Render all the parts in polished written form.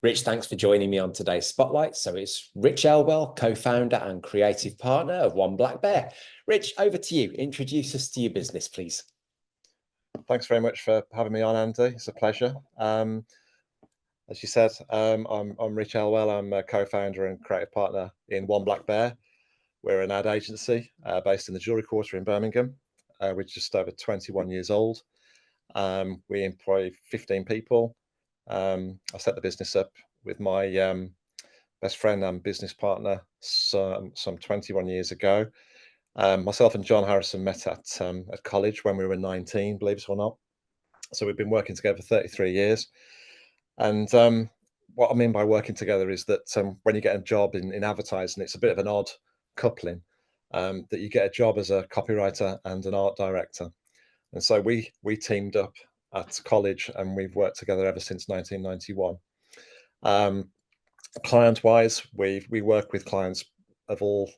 Rich, thanks for joining me on today's Spotlight. So it's Rich Elwell, co-founder and creative partner of One Black Bear. Rich, over to you. Introduce us to your business, please. Thanks very much for having me on, Andy. It's a pleasure. As you said, I'm Rich Elwell. I'm a co-founder and creative partner in One Black Bear. We're an ad agency based in the Jewellery Quarter in Birmingham. We're just over 21 years old. We employ 15 people. I set the business up with my best friend and business partner some 21 years ago. Myself and John Harrison met at college when we were 19, believe it or not. So we've been working together for 33 years. And what I mean by working together is that when you get a job in advertising, it's a bit of an odd coupling, that you get a job as a copywriter and an art director. And so we teamed up at college and we've worked together ever since 1991. Client-wise, we work with clients of all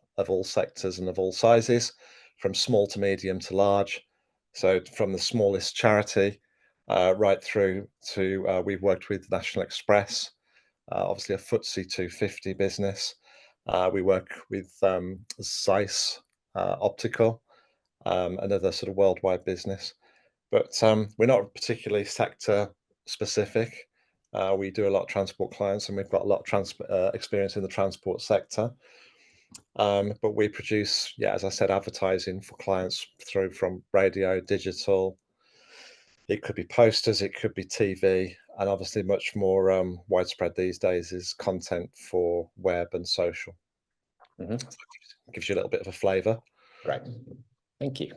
sectors and of all sizes, from small to medium to large. So from the smallest charity right through to we've worked with National Express, obviously a FTSE 250 business. We work with Zeiss Optical, another sort of worldwide business. But we're not particularly sector specific. We do a lot of transport clients, and we've got a lot of experience in the transport sector. But we produce, as I said, advertising for clients through from radio, digital. It could be posters, it could be TV, and obviously much more widespread these days is content for web and social. So it gives you a little bit of a flavour. Great, thank you.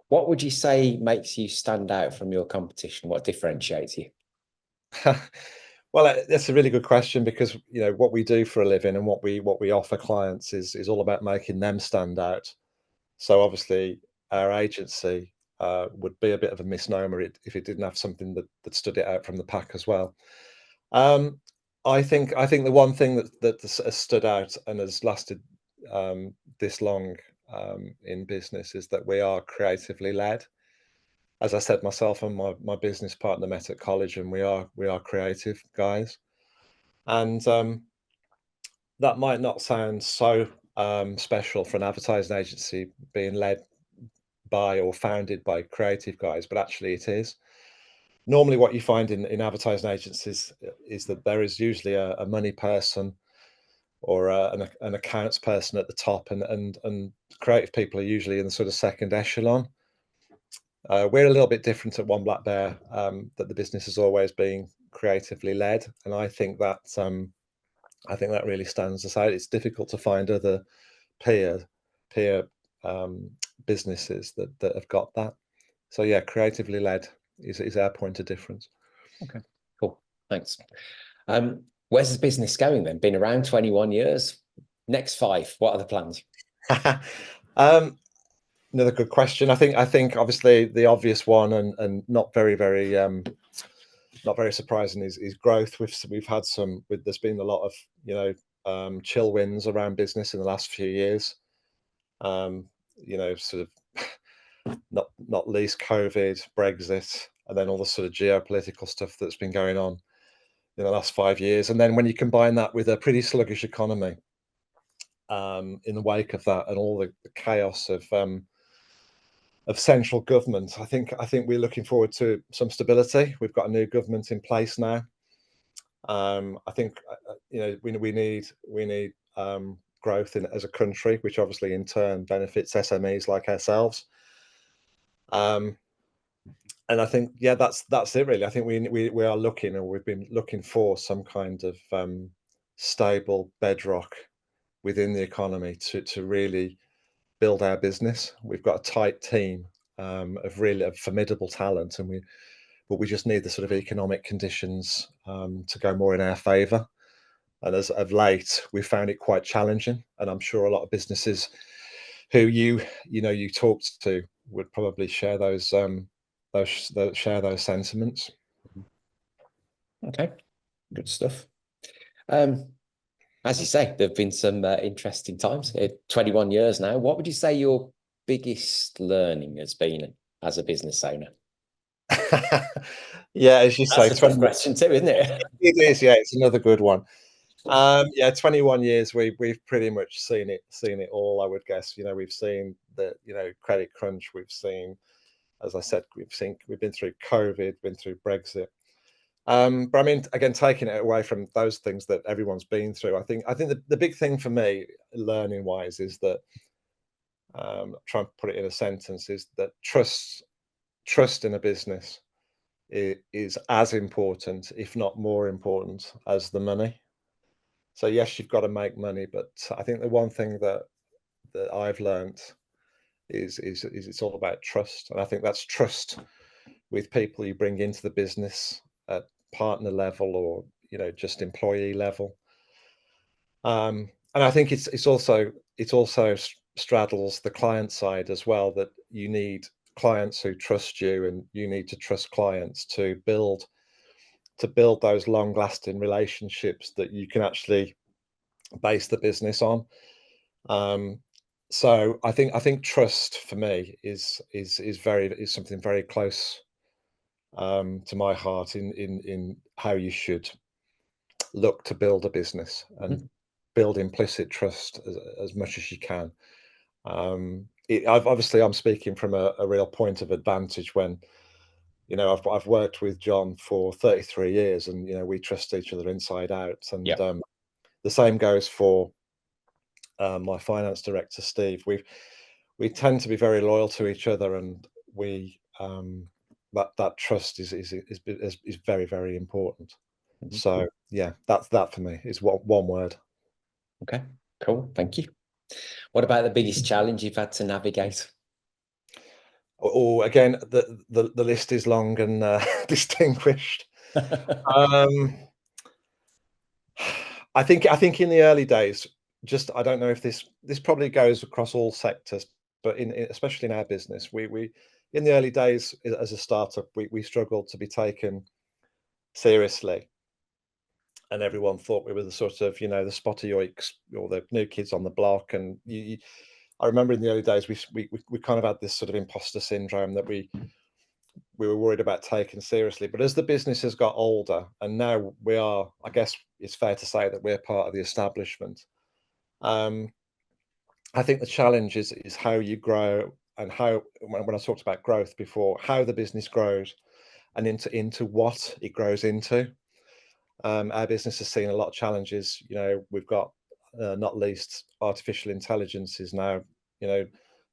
What would you say makes you stand out from your competition? What differentiates you? Well, that's a really good question, because what we do for a living and what we offer clients is all about making them stand out. So obviously our agency would be a bit of a misnomer if it didn't have something that stood it out from the pack as well. I think the one thing that has stood out and has lasted this long in business is that we are creatively led. As I said, myself and my business partner met at college, and we are creative guys. And that might not sound so special for an advertising agency being led by or founded by creative guys, but actually it is. Normally what you find in advertising agencies is that there is usually a money person or an accounts person at the top, and creative people are usually in the sort of second echelon. We're a little bit different at One Black Bear, that the business is always being creatively led, and I think that really stands us out. It's difficult to find other peer businesses that have got that. So yeah, creatively led is our point of difference. Okay, cool, thanks. Where's the business going then? Been around 21 years. Next 5, what are the plans? Another good question. I think obviously the obvious one and not very surprising is growth. We've had there's been a lot of chill winds around business in the last few years. Sort of not least COVID, Brexit, and then all the sort of geopolitical stuff that's been going on in the last 5 years. And then when you combine that with a pretty sluggish economy in the wake of that, and all the chaos of central government, I think we're looking forward to some stability. We've got a new government in place now. I think we need growth as a country, which obviously in turn benefits SMEs like ourselves. And I think that's it really. I think we are looking, or we've been looking for some kind of stable bedrock within the economy to really build our business. We've got a tight team of really formidable talent, but we just need the sort of economic conditions to go more in our favour. And as of late, we found it quite challenging, and I'm sure a lot of businesses who you talked to would probably share those sentiments. Okay, good stuff. As you say, there have been some interesting times. 21 years now. What would you say your biggest learning has been as a business owner? Yeah, as you That's say, a tough 20 question too, isn't it? it is, yeah, it's another good one. Yeah, 21 years, we've pretty much seen it all, I would guess. You know, we've seen the, credit crunch, we've seen, as I said, we've been through COVID, been through Brexit. But I mean, again, taking it away from those things that everyone's been through, I think the big thing for me, learning wise, is that trying to put it in a sentence, is that trust in a business is as important, if not more important, as the money. So yes, you've got to make money, but I think the one thing that I've learned is it's all about trust, and I think that's trust with people you bring into the business at partner level, or just employee level. And I think it's also straddles the client side as well, that you need clients who trust you, and you need to trust clients to build those long lasting relationships that you can actually base the business on. Um, so I think trust for me is something very close to my heart, in how you should look to build a business, and Mhm. build implicit trust as much as you can. Obviously, I'm speaking from a real point of advantage, when I've worked with John for 33 years, and we trust each other inside out. And Yeah. the same goes for my finance director, Steve. We tend to be very loyal to each other, and we that trust is very, very important. Mhm. So yeah, that for me is one word. Okay, cool. Thank you. What about the biggest challenge you've had to navigate? Again, the list is long and distinguished. Um, I think in the early days, just I don't know if this probably goes across all sectors, but especially in our business, we in the early days, as a startup, we struggled to be taken seriously, and everyone thought we were the sort of, the spotty oiks, or the new kids on the block. And I remember in the early days, we kind of had this sort of imposter syndrome, that we were worried about taken seriously. But as the business has got older, and now we are, I guess it's fair to say that we're part of the establishment. Um, I think the challenge is how you grow, and how, when I talked about growth before, how the business grows, and into what it grows into. Our business has seen a lot of challenges. We've got, not least, artificial intelligence is now, you know,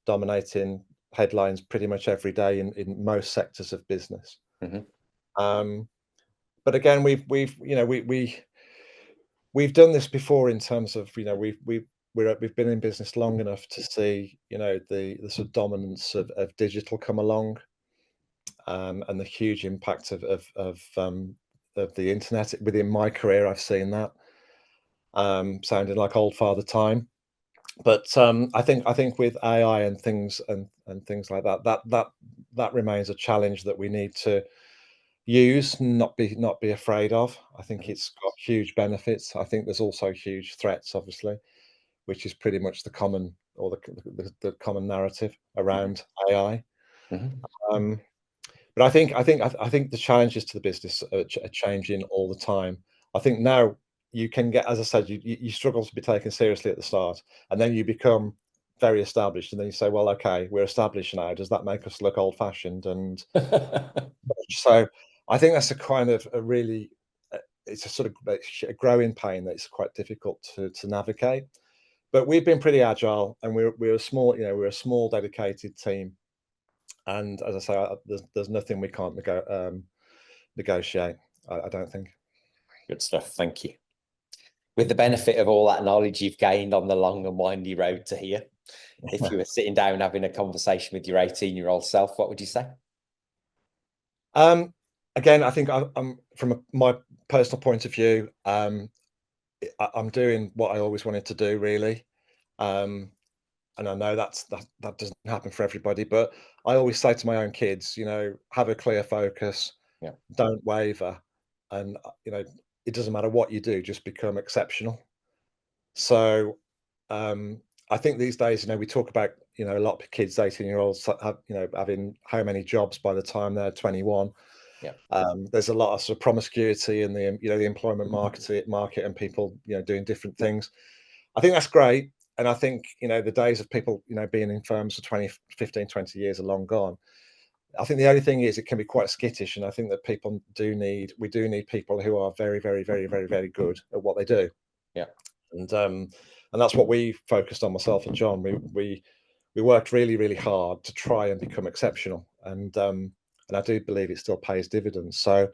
dominating headlines pretty much every day in most sectors of business. Mhm. Um, but again, we've done this before, in terms of, we've been in business long enough to see, the sort of dominance of digital come along, and the huge impact of the internet. Within my career, I've seen that, sounding like old father time. But I think with AI and things like that remains a challenge that we need to use, not be afraid of. I think Mhm. it's got huge benefits. I think there's also huge threats, obviously, which is pretty much the common, or the common narrative Mhm. around AI. Mhm. Um, but I think the challenges to the business are changing all the time. I think now you can get, as I said, you struggle to be taken seriously at the start, and then you become very established, and then you say, well, okay, we're established now. Does that make us look old fashioned? And so I think that's a kind of a really, it's a sort of a growing pain that's quite difficult to navigate. But we've been pretty agile, and we're a small, we're a small dedicated team. And as I say, there's nothing we can't negotiate. I don't think. Good stuff. Thank you. With the benefit of all that knowledge you've gained on the long and windy road to here, if you were sitting down having a conversation with your 18-year-old self, what would you say? Um, Again, I think I'm from my personal point of view. I'm doing what I always wanted to do, really. Um, and I know that doesn't happen for everybody, but I always say to my own kids, have a clear focus, Yeah. don't waver, and it doesn't matter what you do, just become exceptional. So, I think these days, we talk about, a lot of kids, 18-year-olds, having how many jobs by the time they're 21. Yeah. There's a lot of sort of promiscuity in the employment market and people, doing different things. I think that's great. And I think, the days of people, being in firms for 20, 15, 20 years are long gone. I think the only thing is it can be quite skittish. And I think that we do need people who are very, very, very, very, very good at what they do. Yeah. And that's what we focused on, myself and John. We worked really, really hard to try and become exceptional. And I do believe it still pays dividends. So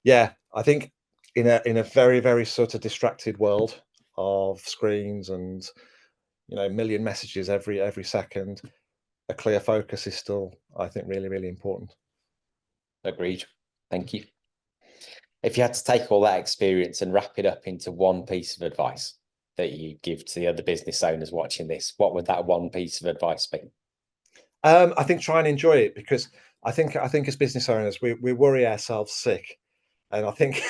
yeah, I think in a very, very sort of distracted world of screens and a million messages every second, a clear focus is still, I think, really, really important. Agreed. Thank you. If you had to take all that experience and wrap it up into one piece of advice that you give to the other business owners watching this, what would that one piece of advice be? I think try and enjoy it, because I think as business owners, we worry ourselves sick. And I think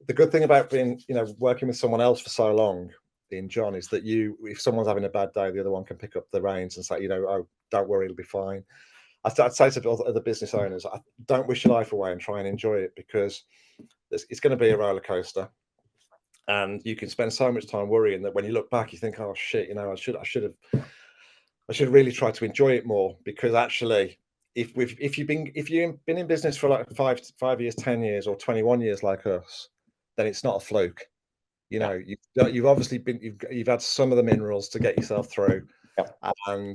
the good thing about being, working with someone else for so long, in John, is that if someone's having a bad day, the other one can pick up the reins and say, oh, don't worry, it'll be fine. I'd say to other business owners, don't wish your life away and try and enjoy it, because it's going to be a roller coaster. And you can spend so much time worrying that when you look back, you think, oh shit, I should have really tried to enjoy it more. Because actually, if you've been in business for like 5 years, 10 years, or 21 years like us, then it's not a fluke. You've obviously you've had some of the minerals to get yourself through. Yeah. And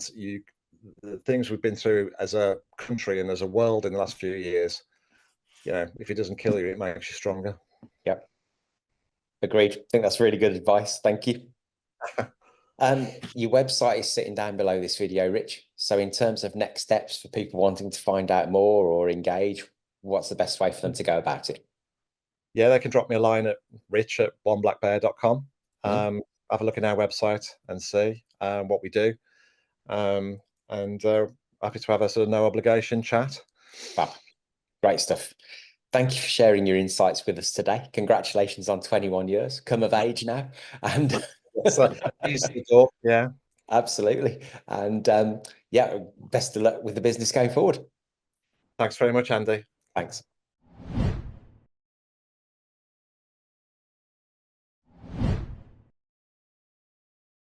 the things we've been through as a country and as a world in the last few years, if it doesn't kill you, it makes you stronger. Yeah. Agreed. I think that's really good advice. Thank you. Your website is sitting down below this video, Rich. So in terms of next steps for people wanting to find out more or engage, what's the best way for them to go about it? Yeah, they can drop me a line at rich@oneblackbear.com. Have a look at our website and see what we do. And happy to have a sort of no obligation chat. Fab. Great stuff. Thank you for sharing your insights with us today. Congratulations on 21 years, come of age now. And yeah, absolutely. And yeah, best of luck with the business going forward. thanks very much, Andy. Thanks.